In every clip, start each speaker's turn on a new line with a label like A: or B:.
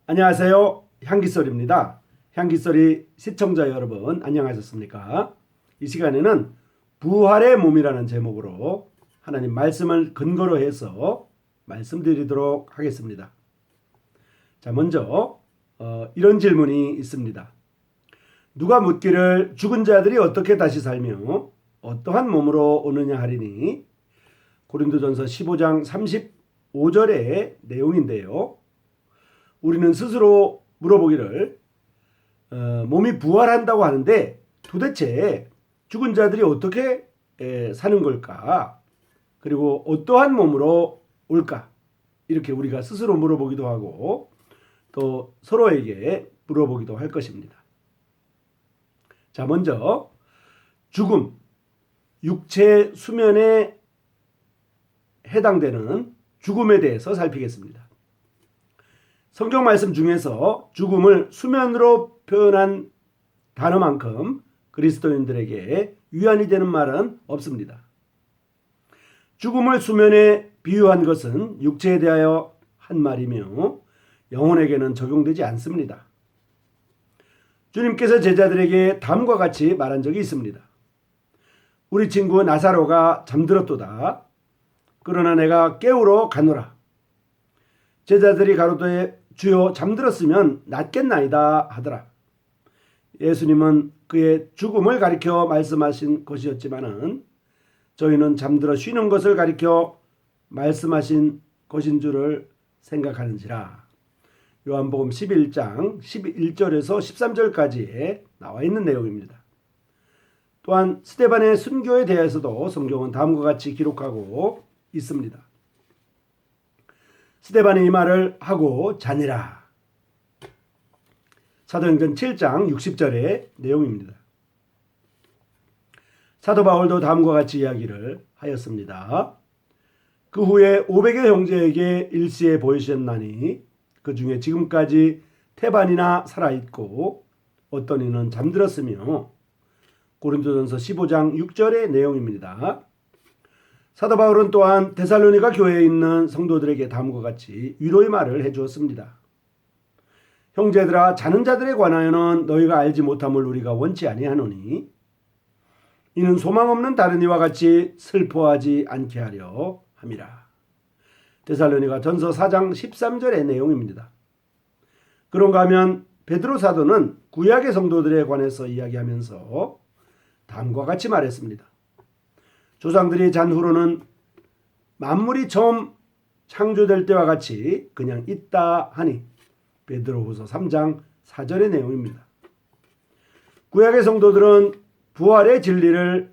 A: 안녕하세요. 향기소리입니다. 향기소리 시청자 여러분 안녕하셨습니까? 이 시간에는 부활의 몸이라는 제목으로 하나님 말씀을 근거로 해서 말씀드리도록 하겠습니다. 자, 먼저 이런 질문이 있습니다. 누가 묻기를 죽은 자들이 어떻게 다시 살며 어떠한 몸으로 오느냐 하리니, 고린도전서 15장 35절의 내용인데요. 우리는 스스로 물어보기를 몸이 부활한다고 하는데 도대체 죽은 자들이 어떻게 사는 걸까? 그리고 어떠한 몸으로 올까? 이렇게 우리가 스스로 물어보기도 하고 또 서로에게 물어보기도 할 것입니다. 자, 먼저 죽음, 육체 수면에 해당되는 죽음에 대해서 살피겠습니다. 성경 말씀 중에서 죽음을 수면으로 표현한 단어만큼 그리스도인들에게 위안이 되는 말은 없습니다. 죽음을 수면에 비유한 것은 육체에 대하여 한 말이며 영혼에게는 적용되지 않습니다. 주님께서 제자들에게 다음과 같이 말한 적이 있습니다. 우리 친구 나사로가 잠들었도다. 그러나 내가 깨우러 가노라. 제자들이 가로되 주여 잠들었으면 낫겠나이다 하더라. 예수님은 그의 죽음을 가리켜 말씀하신 것이었지만은 저희는 잠들어 쉬는 것을 가리켜 말씀하신 것인 줄을 생각하는지라. 요한복음 11장 11절에서 13절까지에 나와 있는 내용입니다. 또한 스데반의 순교에 대해서도 성경은 다음과 같이 기록하고 있습니다. 스데반이 이 말을 하고 자니라. 사도행전 7장 60절의 내용입니다. 사도 바울도 다음과 같이 이야기를 하였습니다. 그 후에 500의 형제에게 일시에 보이셨나니 그 중에 지금까지 태반이나 살아있고 어떤 이는 잠들었으며, 고린도전서 15장 6절의 내용입니다. 사도 바울은 또한 데살로니가 교회에 있는 성도들에게 다음과 같이 위로의 말을 해주었습니다. 형제들아, 자는 자들에 관하여는 너희가 알지 못함을 우리가 원치 아니하노니 이는 소망 없는 다른 이와 같이 슬퍼하지 않게 하려 함이라. 데살로니가 전서 4장 13절의 내용입니다. 그런가 하면 베드로 사도는 구약의 성도들에 관해서 이야기하면서 다음과 같이 말했습니다. 조상들이 잔 후로는 만물이 처음 창조될 때와 같이 그냥 있다 하니, 베드로후서 3장 4절의 내용입니다. 구약의 성도들은 부활의 진리를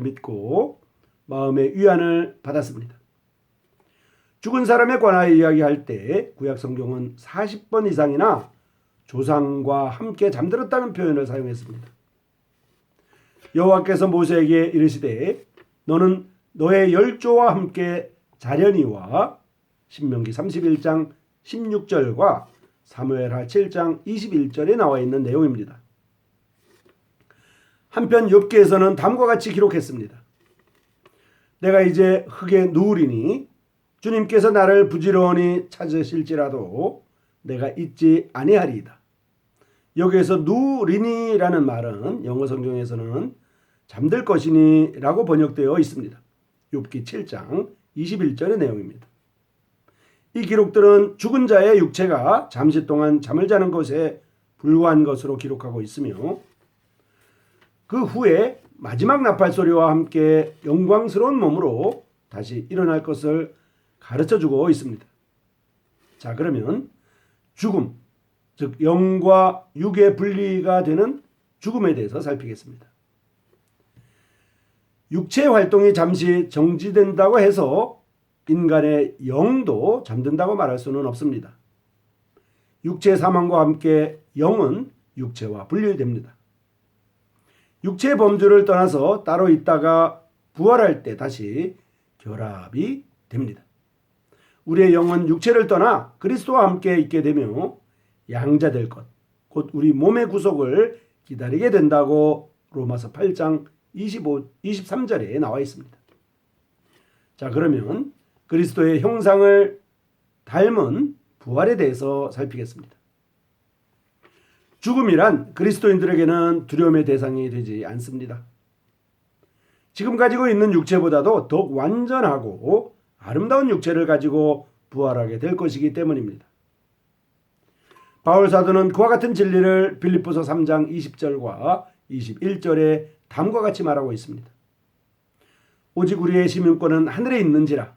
A: 믿고 마음의 위안을 받았습니다. 죽은 사람에 관하여 이야기할 때 구약 성경은 40번 이상이나 조상과 함께 잠들었다는 표현을 사용했습니다. 여호와께서 모세에게 이르시되 너는 너의 열조와 함께 자려니와, 신명기 31장 16절과 사무엘하 7장 21절에 나와 있는 내용입니다. 한편 욥기에서는 다음과 같이 기록했습니다. 내가 이제 흙에 누우리니 주님께서 나를 부지런히 찾으실지라도 내가 잊지 아니하리이다. 여기에서 누우리니라는 말은 영어 성경에서는 잠들 것이니 라고 번역되어 있습니다. 욥기 7장 21절의 내용입니다. 이 기록들은 죽은 자의 육체가 잠시 동안 잠을 자는 것에 불과한 것으로 기록하고 있으며, 그 후에 마지막 나팔소리와 함께 영광스러운 몸으로 다시 일어날 것을 가르쳐주고 있습니다. 자, 그러면 죽음, 즉 영과 육의 분리가 되는 죽음에 대해서 살피겠습니다. 육체 활동이 잠시 정지된다고 해서 인간의 영도 잠든다고 말할 수는 없습니다. 육체 사망과 함께 영은 육체와 분리됩니다. 육체의 범주를 떠나서 따로 있다가 부활할 때 다시 결합이 됩니다. 우리의 영은 육체를 떠나 그리스도와 함께 있게 되며 양자될 것, 곧 우리 몸의 구속을 기다리게 된다고 로마서 8장 23절에 나와 있습니다. 자, 그러면 그리스도의 형상을 닮은 부활에 대해서 살피겠습니다. 죽음이란 그리스도인들에게는 두려움의 대상이 되지 않습니다. 지금 가지고 있는 육체보다도 더욱 완전하고 아름다운 육체를 가지고 부활하게 될 것이기 때문입니다. 바울 사도는 그와 같은 진리를 빌립보서 3장 20절과 21절에 다음과 같이 말하고 있습니다. 오직 우리의 시민권은 하늘에 있는지라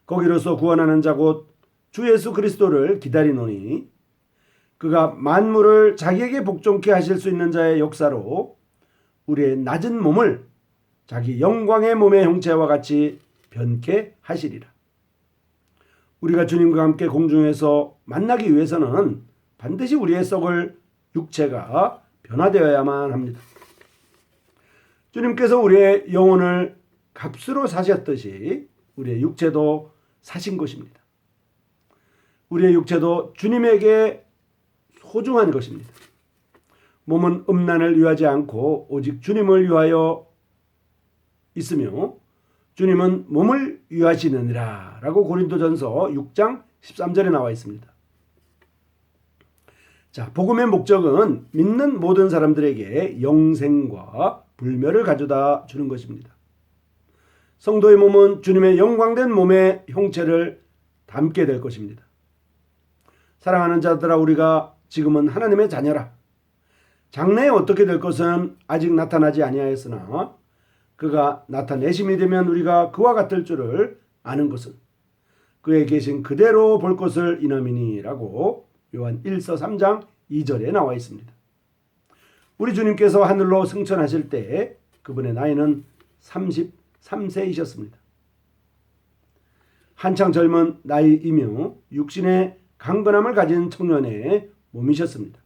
A: 거기로서 구원하는 자 곧 주 예수 그리스도를 기다리노니 그가 만물을 자기에게 복종케 하실 수 있는 자의 역사로 우리의 낮은 몸을 자기 영광의 몸의 형체와 같이 변케 하시리라. 우리가 주님과 함께 공중에서 만나기 위해서는 반드시 우리의 썩을 육체가 변화되어야만 합니다. 주님께서 우리의 영혼을 값으로 사셨듯이 우리의 육체도 사신 것입니다. 우리의 육체도 주님에게 소중한 것입니다. 몸은 음란을 위하지 않고 오직 주님을 위하여 있으며 주님은 몸을 위하시느니라 라고 고린도전서 6장 13절에 나와 있습니다. 자, 복음의 목적은 믿는 모든 사람들에게 영생과 불멸을 가져다 주는 것입니다. 성도의 몸은 주님의 영광된 몸의 형체를 담게 될 것입니다. 사랑하는 자들아, 우리가 지금은 하나님의 자녀라. 장래에 어떻게 될 것은 아직 나타나지 아니하였으나 그가 나타내심이 되면 우리가 그와 같을 줄을 아는 것은 그에 계신 그대로 볼 것을 인함이니라고 요한 1서 3장 2절에 나와 있습니다. 우리 주님께서 하늘로 승천하실 때 그분의 나이는 33세이셨습니다. 한창 젊은 나이이며 육신의 강건함을 가진 청년의 몸이셨습니다.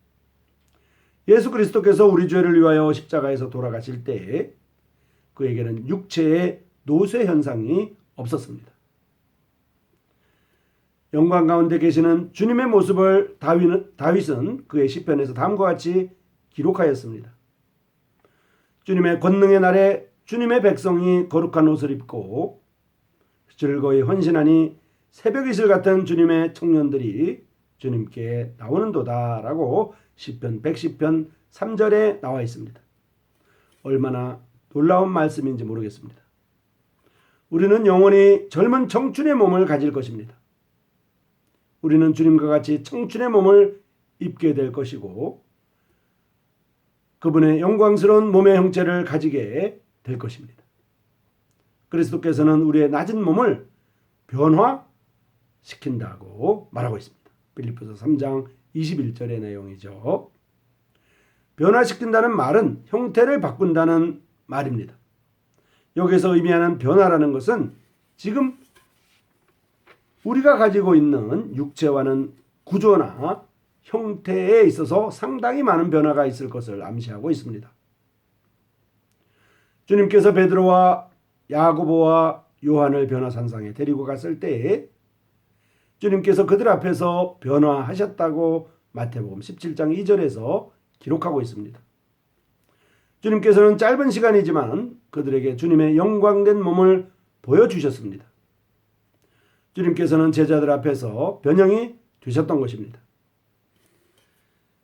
A: 예수 그리스도께서 우리 죄를 위하여 십자가에서 돌아가실 때 그에게는 육체의 노쇠 현상이 없었습니다. 영광 가운데 계시는 주님의 모습을 다윗은 그의 시편에서 다음과 같이 기록하였습니다. 주님의 권능의 날에 주님의 백성이 거룩한 옷을 입고 즐거이 헌신하니 새벽 이슬 같은 주님의 청년들이 주님께 나오는도다 라고 시편 110편 3절에 나와 있습니다. 얼마나 놀라운 말씀인지 모르겠습니다. 우리는 영원히 젊은 청춘의 몸을 가질 것입니다. 우리는 주님과 같이 청춘의 몸을 입게 될 것이고 그분의 영광스러운 몸의 형체를 가지게 될 것입니다. 그리스도께서는 우리의 낮은 몸을 변화시킨다고 말하고 있습니다. 빌립보서 3장 21절의 내용이죠. 변화시킨다는 말은 형태를 바꾼다는 말입니다. 여기서 의미하는 변화라는 것은 지금 우리가 가지고 있는 육체와는 구조나 형태에 있어서 상당히 많은 변화가 있을 것을 암시하고 있습니다. 주님께서 베드로와 야고보와 요한을 변화산상에 데리고 갔을 때에 주님께서 그들 앞에서 변화하셨다고 마태복음 17장 2절에서 기록하고 있습니다. 주님께서는 짧은 시간이지만 그들에게 주님의 영광된 몸을 보여주셨습니다. 주님께서는 제자들 앞에서 변형이 되셨던 것입니다.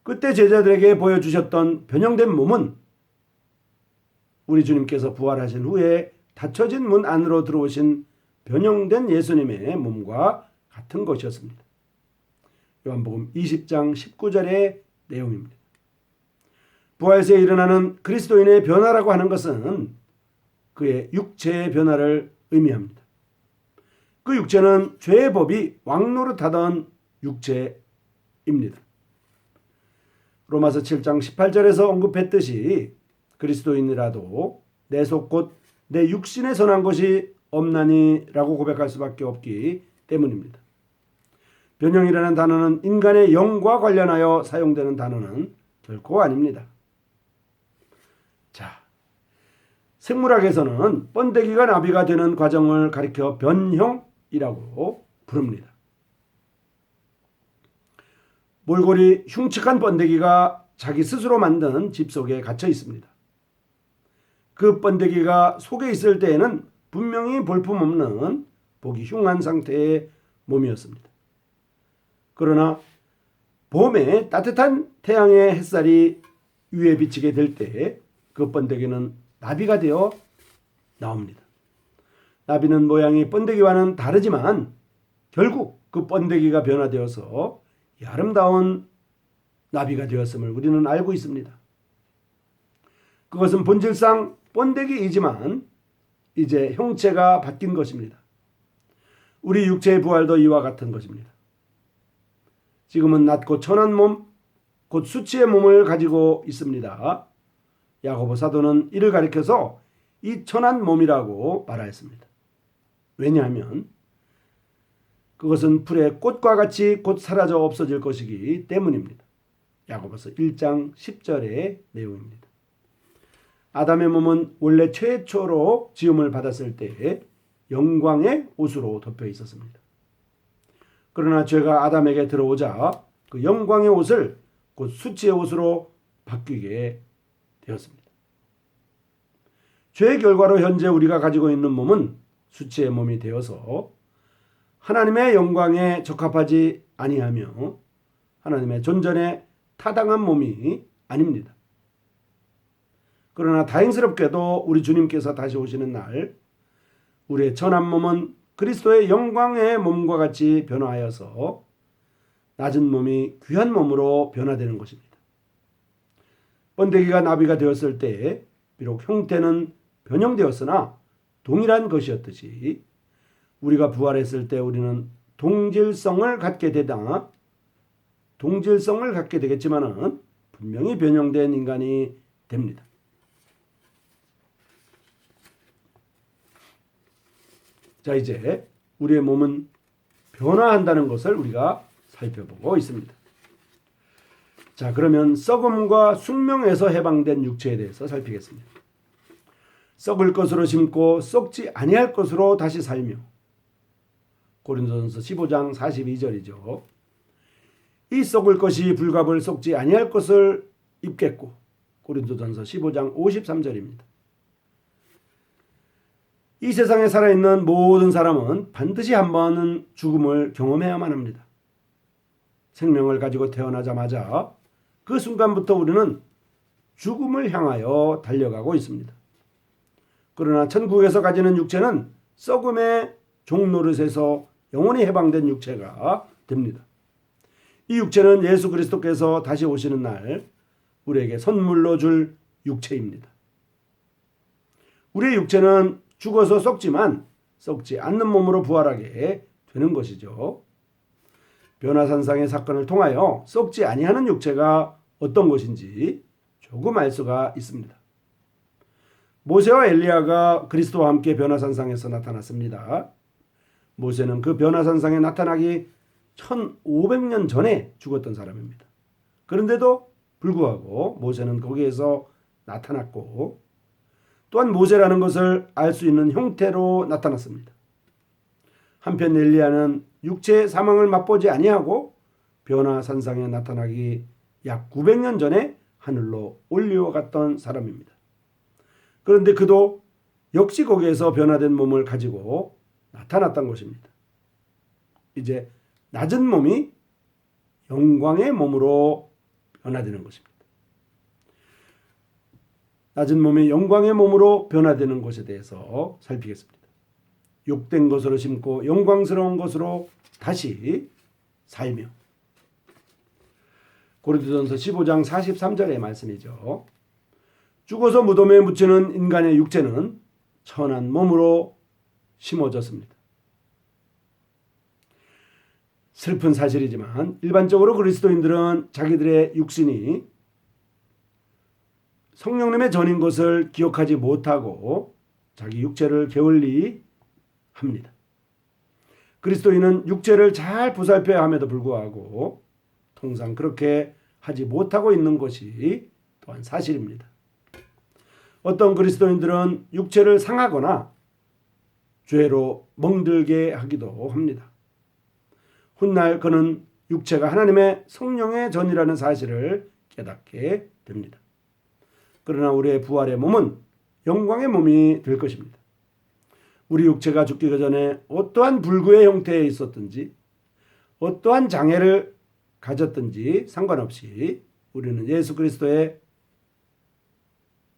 A: 그때 제자들에게 보여주셨던 변형된 몸은 우리 주님께서 부활하신 후에 닫혀진 문 안으로 들어오신 변형된 예수님의 몸과 같은 것이었습니다. 요한복음 20장 19절의 내용입니다. 부활세에 일어나는 그리스도인의 변화라고 하는 것은 그의 육체의 변화를 의미합니다. 그 육체는 죄의 법이 왕노릇하던 육체입니다. 로마서 7장 18절에서 언급했듯이 그리스도인이라도 내 속 곧 내 육신에 선한 것이 없나니라고 고백할 수밖에 없기 때문입니다. 변형이라는 단어는 인간의 영과 관련하여 사용되는 단어는 결코 아닙니다. 자, 생물학에서는 번데기가 나비가 되는 과정을 가리켜 변형이라고 부릅니다. 몰골이 흉측한 번데기가 자기 스스로 만든 집 속에 갇혀 있습니다. 그 번데기가 속에 있을 때에는 분명히 볼품없는 보기 흉한 상태의 몸이었습니다. 그러나 봄에 따뜻한 태양의 햇살이 위에 비치게 될 때 그 번데기는 나비가 되어 나옵니다. 나비는 모양이 번데기와는 다르지만 결국 그 번데기가 변화되어서 이 아름다운 나비가 되었음을 우리는 알고 있습니다. 그것은 본질상 번데기이지만 이제 형체가 바뀐 것입니다. 우리 육체의 부활도 이와 같은 것입니다. 지금은 낮고 천한 몸, 곧 수치의 몸을 가지고 있습니다. 야고보 사도는 이를 가리켜서 이 천한 몸이라고 말하였습니다. 왜냐하면 그것은 풀의 꽃과 같이 곧 사라져 없어질 것이기 때문입니다. 야고보서 1장 10절의 내용입니다. 아담의 몸은 원래 최초로 지음을 받았을 때 영광의 옷으로 덮여 있었습니다. 그러나 죄가 아담에게 들어오자 그 영광의 옷을 곧 수치의 옷으로 바뀌게 되었습니다. 죄의 결과로 현재 우리가 가지고 있는 몸은 수치의 몸이 되어서 하나님의 영광에 적합하지 아니하며 하나님의 존전에 타당한 몸이 아닙니다. 그러나 다행스럽게도 우리 주님께서 다시 오시는 날 우리의 천한 몸은 그리스도의 영광의 몸과 같이 변화하여서 낮은 몸이 귀한 몸으로 변화되는 것입니다. 번데기가 나비가 되었을 때 비록 형태는 변형되었으나 동일한 것이었듯이 우리가 부활했을 때 우리는 동질성을 갖게 되겠지만은 분명히 변형된 인간이 됩니다. 자, 이제 우리의 몸은 변화한다는 것을 우리가 살펴보고 있습니다. 자, 그러면 썩음과 숙명에서 해방된 육체에 대해서 살피겠습니다. 썩을 것으로 심고 썩지 아니할 것으로 다시 살며. 고린도전서 15장 42절이죠. 이 썩을 것이 불갑을 썩지 아니할 것을 입겠고. 고린도전서 15장 53절입니다. 이 세상에 살아있는 모든 사람은 반드시 한 번은 죽음을 경험해야만 합니다. 생명을 가지고 태어나자마자 그 순간부터 우리는 죽음을 향하여 달려가고 있습니다. 그러나 천국에서 가지는 육체는 썩음의 종노릇에서 영원히 해방된 육체가 됩니다. 이 육체는 예수 그리스도께서 다시 오시는 날 우리에게 선물로 줄 육체입니다. 우리의 육체는 죽어서 썩지만 썩지 않는 몸으로 부활하게 되는 것이죠. 변화산상의 사건을 통하여 썩지 아니하는 육체가 어떤 것인지 조금 알 수가 있습니다. 모세와 엘리야가 그리스도와 함께 변화산상에서 나타났습니다. 모세는 그 변화산상에 나타나기 1500년 전에 죽었던 사람입니다. 그런데도 불구하고 모세는 거기에서 나타났고 또한 모세라는 것을 알 수 있는 형태로 나타났습니다. 한편 엘리야는 육체의 사망을 맛보지 아니하고 변화산상에 나타나기 약 900년 전에 하늘로 올려갔던 사람입니다. 그런데 그도 역시 거기에서 변화된 몸을 가지고 나타났던 것입니다. 이제 낮은 몸이 영광의 몸으로 변화되는 것입니다. 낮은 몸이 영광의 몸으로 변화되는 것에 대해서 살피겠습니다. 욕된 것으로 심고 영광스러운 것으로 다시 살며. 고린도전서 15장 43절의 말씀이죠. 죽어서 무덤에 묻히는 인간의 육체는 천한 몸으로 심어졌습니다. 슬픈 사실이지만 일반적으로 그리스도인들은 자기들의 육신이 성령님의 전인 것을 기억하지 못하고 자기 육체를 게을리 합니다. 그리스도인은 육체를 잘 보살펴야 함에도 불구하고 통상 그렇게 하지 못하고 있는 것이 또한 사실입니다. 어떤 그리스도인들은 육체를 상하거나 죄로 멍들게 하기도 합니다. 훗날 그는 육체가 하나님의 성령의 전이라는 사실을 깨닫게 됩니다. 그러나 우리의 부활의 몸은 영광의 몸이 될 것입니다. 우리 육체가 죽기 전에 어떠한 불구의 형태에 있었든지 어떠한 장애를 가졌든지 상관없이 우리는 예수 그리스도의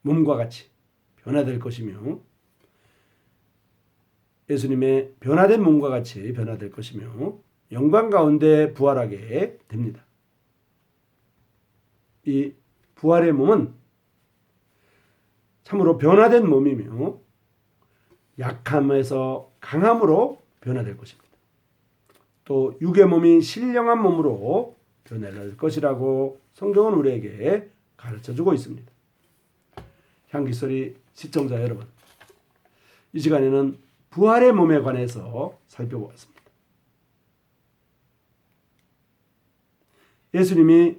A: 몸과 같이 변화될 것이며 예수님의 변화된 몸과 같이 변화될 것이며 영광 가운데 부활하게 됩니다. 이 부활의 몸은 참으로 변화된 몸이며 약함에서 강함으로 변화될 것입니다. 또 육의 몸이 신령한 몸으로 변화될 것이라고 성경은 우리에게 가르쳐주고 있습니다. 향기소리 시청자 여러분, 이 시간에는 부활의 몸에 관해서 살펴보았습니다. 예수님이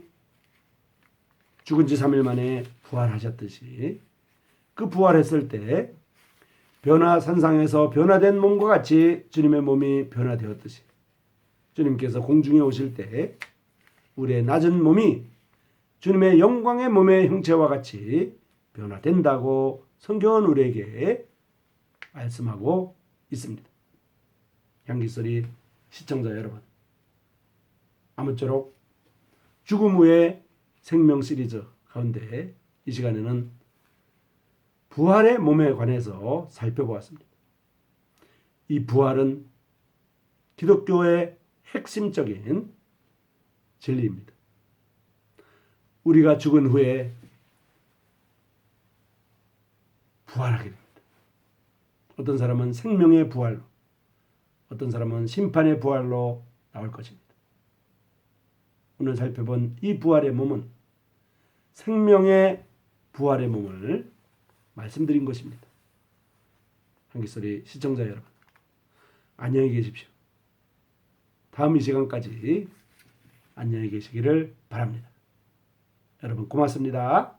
A: 죽은 지 3일 만에 부활하셨듯이 그 부활했을 때 변화산상에서 변화된 몸과 같이 주님의 몸이 변화되었듯이 주님께서 공중에 오실 때 우리의 낮은 몸이 주님의 영광의 몸의 형체와 같이 변화된다고 성경은 우리에게 말씀하고 있습니다. 향기소리 시청자 여러분, 아무쪼록 죽음 후의 생명 시리즈 가운데 이 시간에는 부활의 몸에 관해서 살펴보았습니다. 이 부활은 기독교의 핵심적인 진리입니다. 우리가 죽은 후에 부활하게 됩니다. 어떤 사람은 생명의 부활로, 어떤 사람은 심판의 부활로 나올 것입니다. 오늘 살펴본 이 부활의 몸은 생명의 부활의 몸을 말씀드린 것입니다. 한기소리 시청자 여러분, 안녕히 계십시오. 다음 이 시간까지 안녕히 계시기를 바랍니다. 여러분 고맙습니다.